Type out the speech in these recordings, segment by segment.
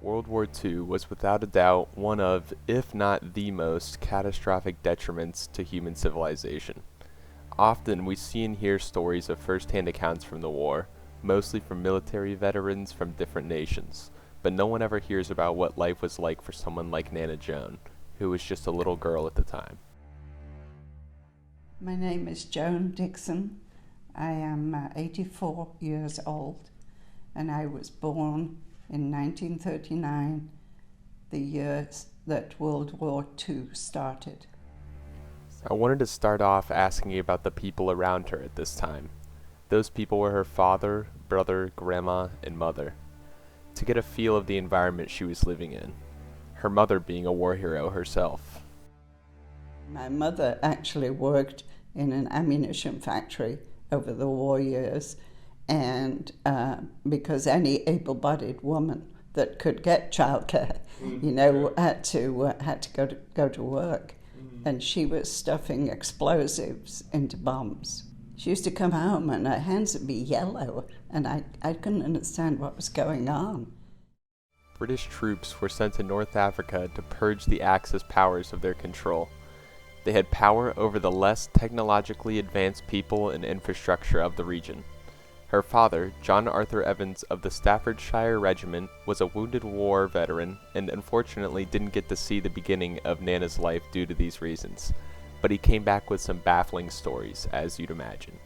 World War II was without a doubt one of, if not the most, catastrophic detriments to human civilization. Often we see and hear stories of first-hand accounts from the war, mostly from military veterans from different nations, but no one ever hears about what life was like for someone like Nana Joan, who was just a little girl at the time. My name is Joan Dixon. I am 84 years old, and I was born in 1939, the year that World War II started. I wanted to start off asking you about the people around her at this time. Those people were her father, brother, grandma, and mother, to get a feel of the environment she was living in, her mother being a war hero herself. My mother actually worked in an ammunition factory over the war years, and because any able-bodied woman that could get childcare, had to go to work, and she was stuffing explosives into bombs. She used to come home and her hands would be yellow, and I couldn't understand what was going on. British troops were sent to North Africa to purge the Axis powers of their control. They had power over the less technologically advanced people and infrastructure of the region. Her father, John Arthur Evans of the Staffordshire Regiment, was a wounded war veteran and unfortunately didn't get to see the beginning of Nana's life due to these reasons, but he came back with some baffling stories, as you'd imagine.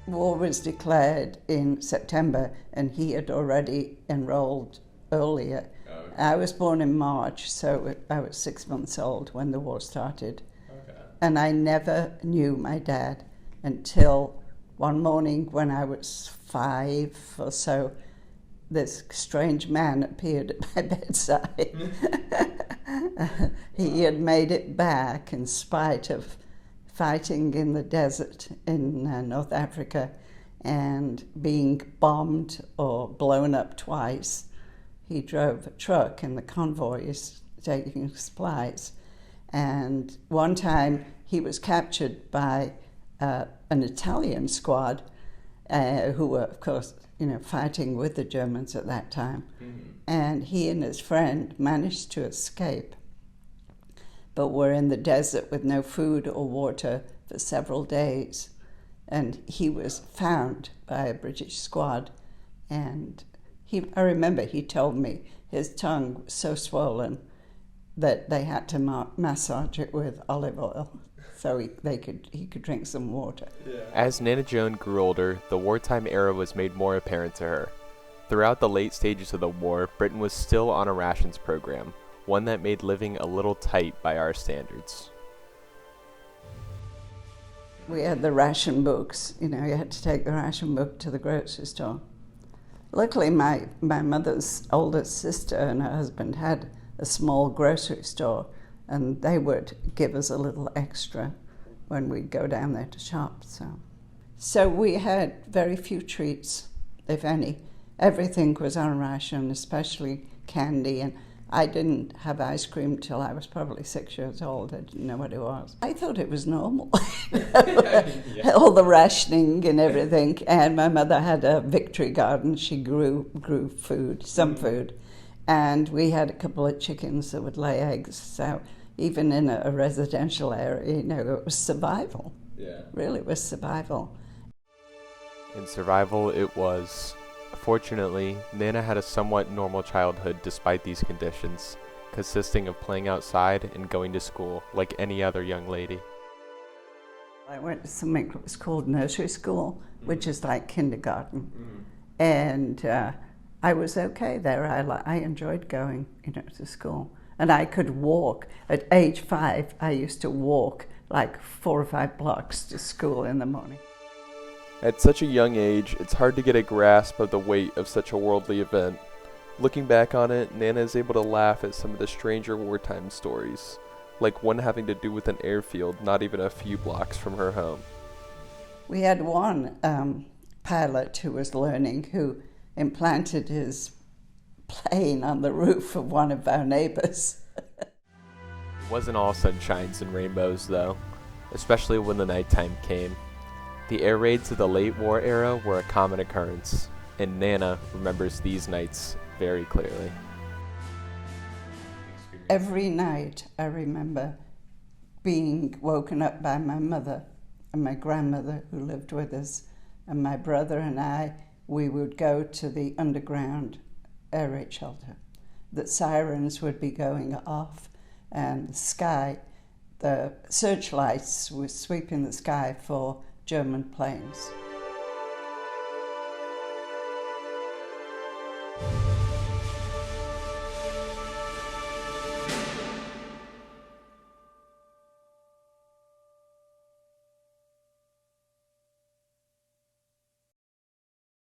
War was declared in September, and he had already enrolled earlier. Okay. I was born in March, so I was 6 months old when the war started. Okay. And I never knew my dad until one morning when I was 5 or so. This strange man appeared at my bedside. He had made it back in spite of fighting in the desert in North Africa and being bombed or blown up twice. He drove a truck in the convoys taking supplies, and one time he was captured by an Italian squad who were, of course, fighting with the Germans at that time. Mm-hmm. And he and his friend managed to escape, but were in the desert with no food or water for several days. And he was found by a British squad, and I remember he told me his tongue was so swollen that they had to massage it with olive oil so he could drink some water. Yeah. As Nana Joan grew older, the wartime era was made more apparent to her. Throughout the late stages of the war, Britain was still on a rations program, one that made living a little tight by our standards. We had the ration books. You had to take the ration book to the grocery store. Luckily, my mother's oldest sister and her husband had a small grocery store, and they would give us a little extra when we'd go down there to shop. So we had very few treats, if any. Everything was on ration, especially candy, and I didn't have ice cream till I was probably 6 years old. I didn't know what it was. I thought it was normal, all the rationing and everything. And my mother had a victory garden. She grew food, some food. And we had a couple of chickens that would lay eggs. So even in a residential area, it was survival. Yeah. Really, it was survival. In survival, it was. Fortunately, Nana had a somewhat normal childhood despite these conditions, consisting of playing outside and going to school like any other young lady. I went to something that was called nursery school, which is like kindergarten, and I was okay there. I enjoyed going, to school, and I could walk. At age 5, I used to walk like 4 or 5 blocks to school in the morning. At such a young age, it's hard to get a grasp of the weight of such a worldly event. Looking back on it, Nana is able to laugh at some of the stranger wartime stories, like one having to do with an airfield not even a few blocks from her home. We had one pilot who was learning who implanted his plane on the roof of one of our neighbors. It wasn't all sunshines and rainbows, though, especially when the nighttime came. The air raids of the late war era were a common occurrence, and Nana remembers these nights very clearly. Every night I remember being woken up by my mother and my grandmother who lived with us, and my brother and I, we would go to the underground air raid shelter. The sirens would be going off and the searchlights were sweeping the sky for German planes.